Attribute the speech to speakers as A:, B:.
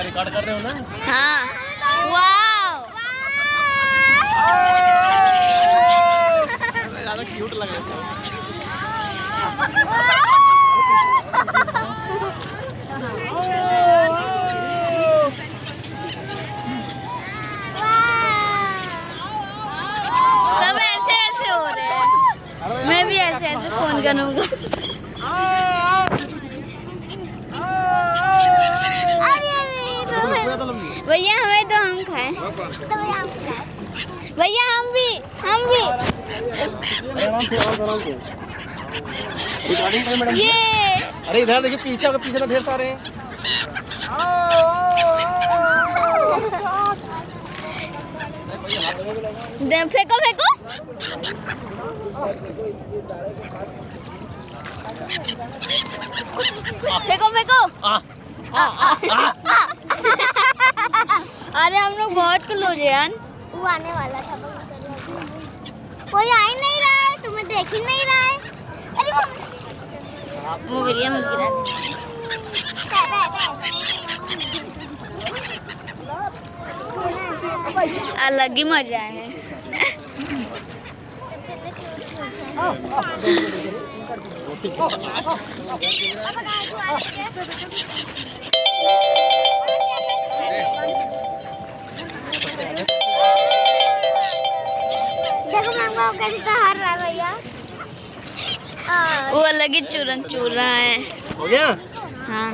A: Record कर रहे हो ना?
B: हाँ। वाव।
A: ज़्यादा क्यूट लग रहा है।
B: सब ऐसे ऐसे हो रहे हैं। मैं भी ऐसे ऐसे फोन करूँगा। भैया हमें तो हम खाएं। भैया हम भी। ये
A: अरे इधर देखिए, पीछे तो ढेर सारे हैं।
B: फेंको फेंको। फेंको फेंको। अरे हम लोग बहुत क्लोज है यार। वो आने वाला था, कोई आ ही नहीं रहा है, तुम्हें देख ही नहीं रहा है। अरे वो विलियम मत गिरा। अलग ही मजा है। देखो मैंगो कैसे हार रहा है भैया। वो अलग ही चूरन चूर रहा है।
A: हो गया?
B: हाँ।